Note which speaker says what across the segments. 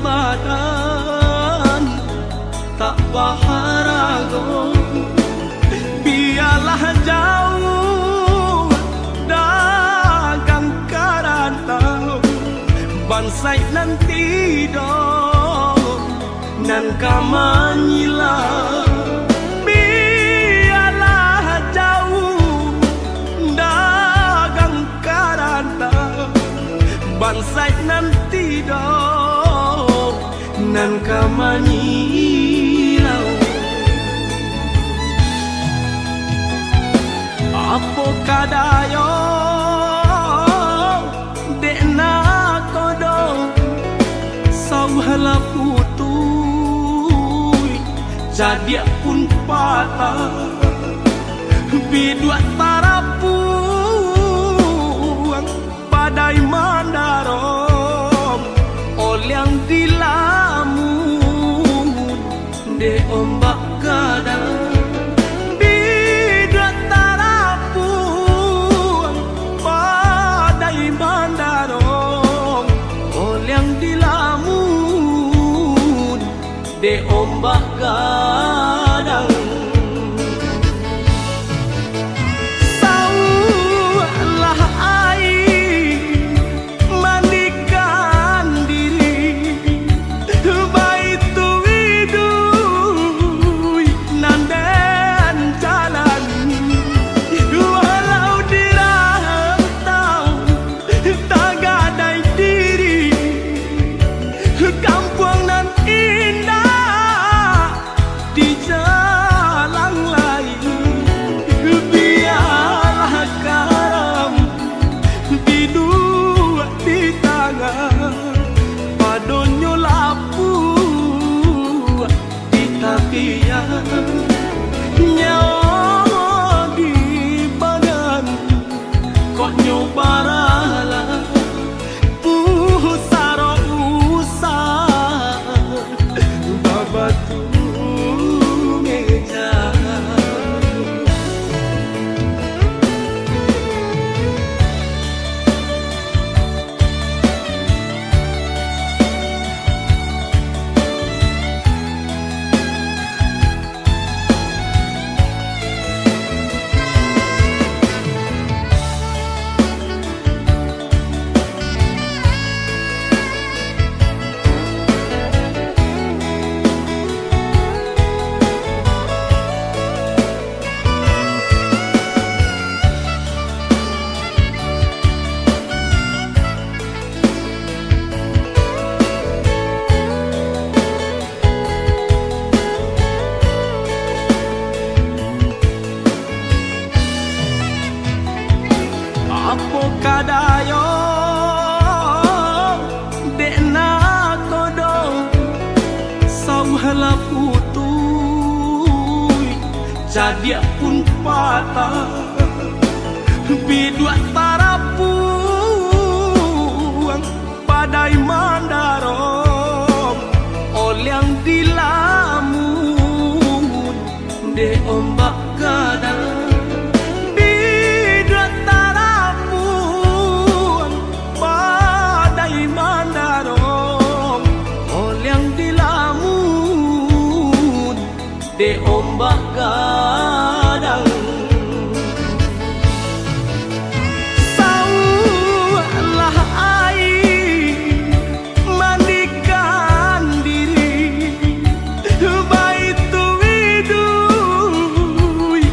Speaker 1: badan tak baharago, biarlah jauh dagang karantau bansai nanti dong nan kamanyila. Biarlah jauh dagang karantau bansai nanti dong nan kamanyilau. Apo kadayo dekna kodo sauhala putui jadi pun patah bidua tarapuang padai mandarom olyang dilamun de ombak kadang. De ombak gadang saulah air mandikan diri baitu widui nanden jalan walau dirantau tak gadai diri kampung nan indah di jalan lain. Biarlah garam di dua di tangan padonyo lapu di tapian nyawa di badan kok nyobaralah pusaro usah babatu apo kadayo dekna kodo sauhala putui jadi pun patah bidua tarapuang padai mandarom olyang dilamun de ombak kadang. De ombak gadang saulah air mandikan diri baitu widui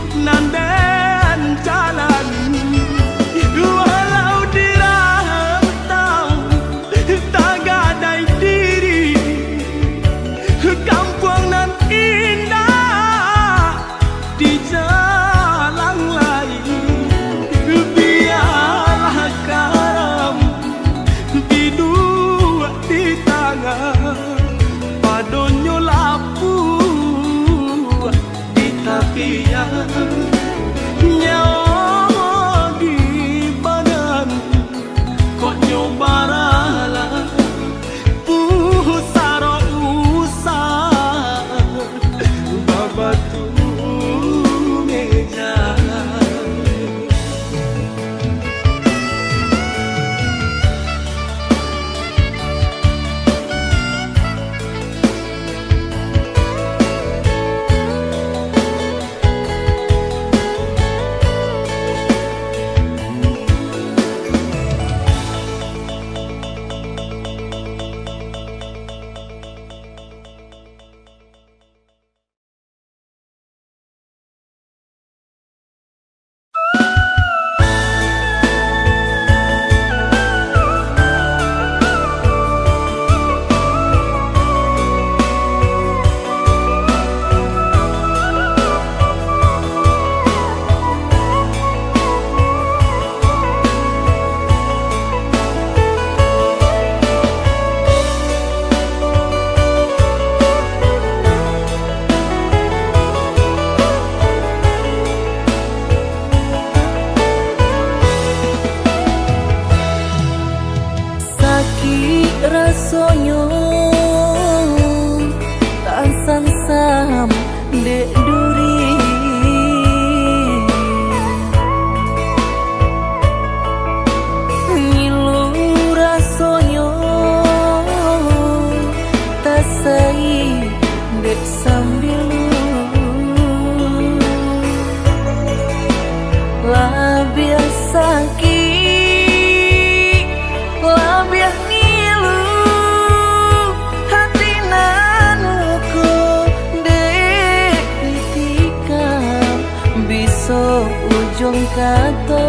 Speaker 2: jong kato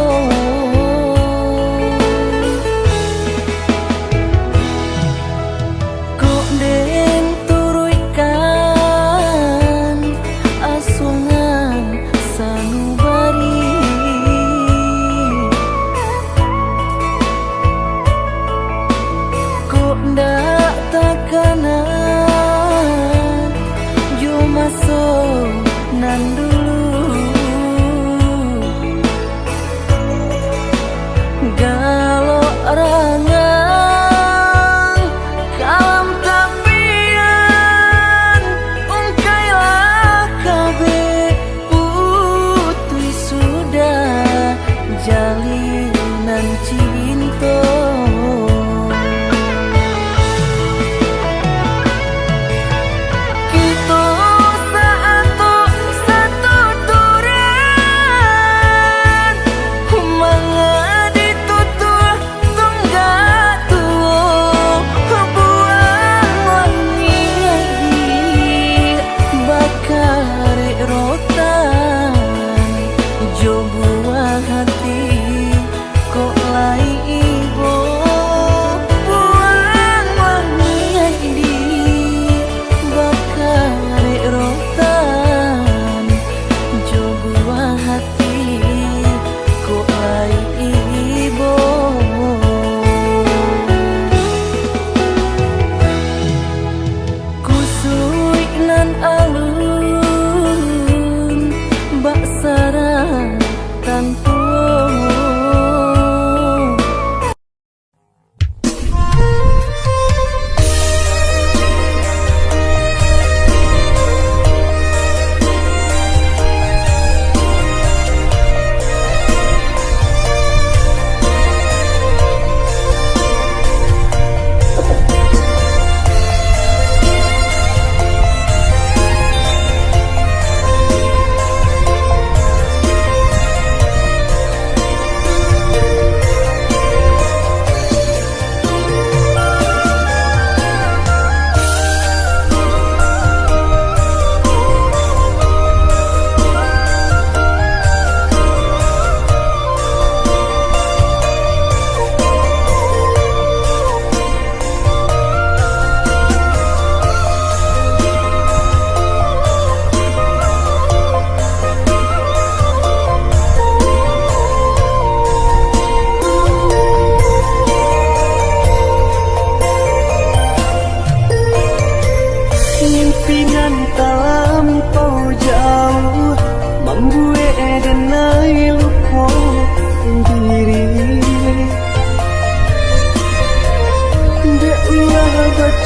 Speaker 2: kok den turuikan asungan sanubari kok ndak takanan jo masuk nan dulu galau rangang kalam tapian ungkailah kabe putui sudah jalinan cinta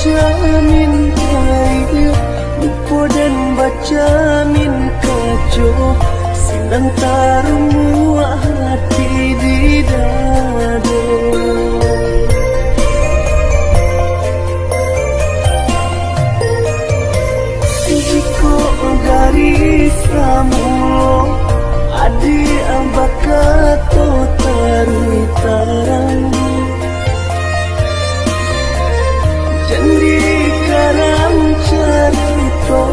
Speaker 2: Jamin kaya lupa dan baca min kajo sedang tarumu hati di dada jika dari samulo adi ambakato tarui tarang Jandi karang cerita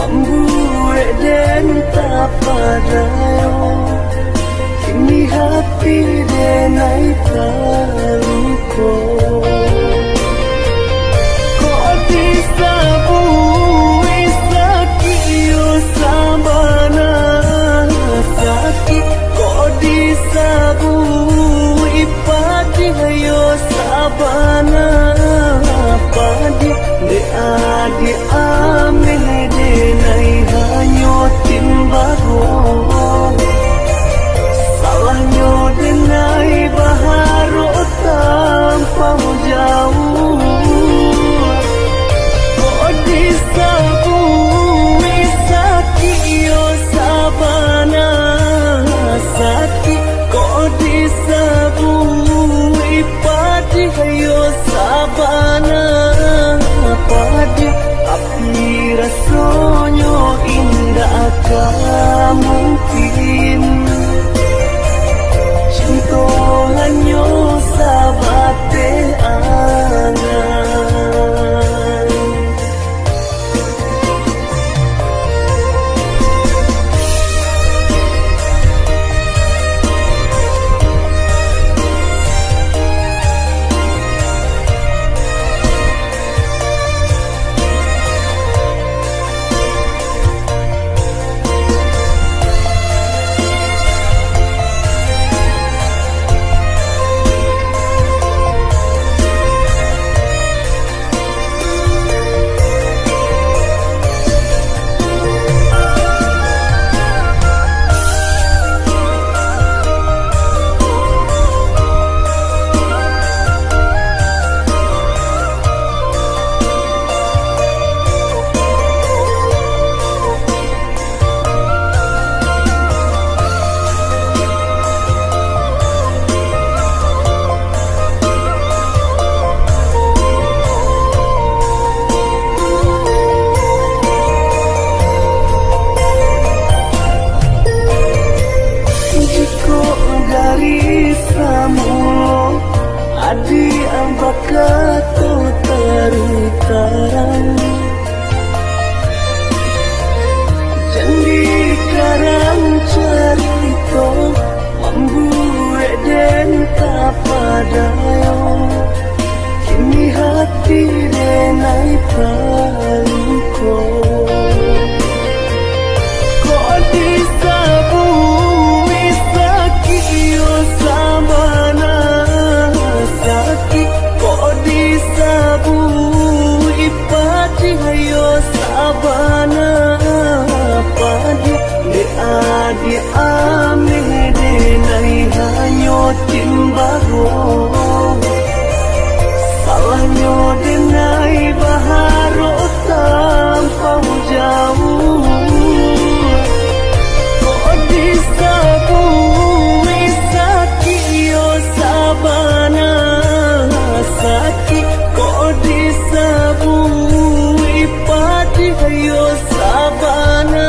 Speaker 2: membuat dan tak padayo kini hati denai taluko kok disabui sakio sabana sakit kok disabui pati hayo sabana padi de adi ame de nai hanyo timbaro salahnya de nai baharo tanpa jauh kok disabui sakio sabana sakit kok disabui padi hayo sabana padi api rasanya indah akan mungkin cinta hanya sahabat angan denai palingko ko disabui sakio samana sakit ko disabui pati hayo sabana padi de adi ame denai hanyo timbaro salahnya denai baharo tanpa jauh kok disabui sakio sabana sakit kok disabui padi hayo sabana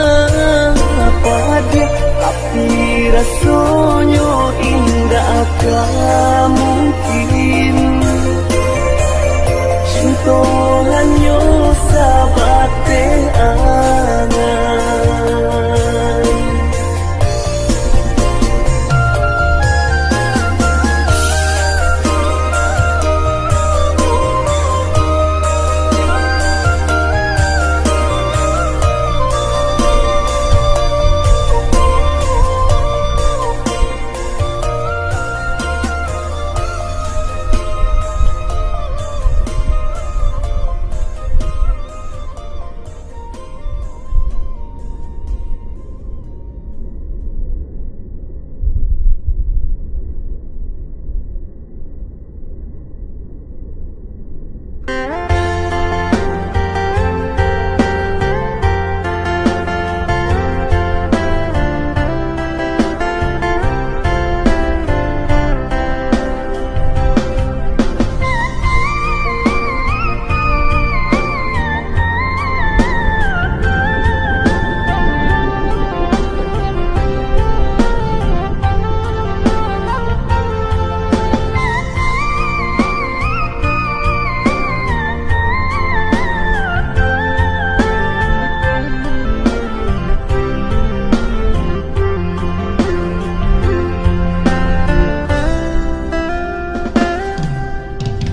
Speaker 2: padi tapi rasanya indah akan mungkin cinta hanya sabate angan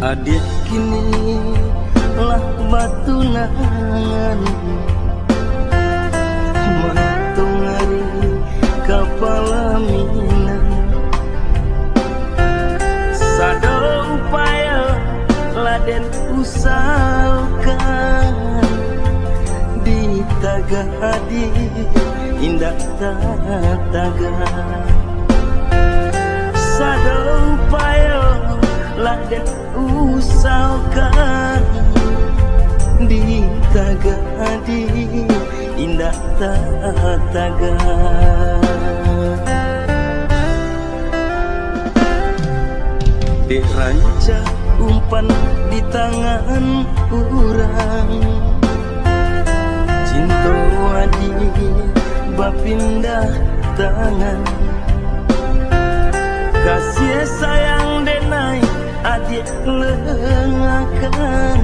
Speaker 2: adik kini lah batu nangan matung hari kapal mina sado upaya laden usahakan di taga hadi indah taga sado upaya laden usahakan di taga hadi indah taga di ranca umpan di tangan urang cinta adi bapindah tangan kasih sayang denai adik lengakan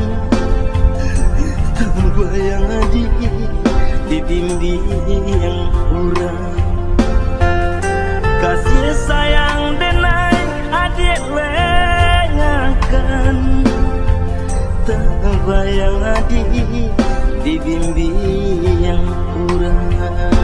Speaker 2: terbayang adik di bimbing urang kasih sayang denai adik lengakan terbayang adik di bimbing urang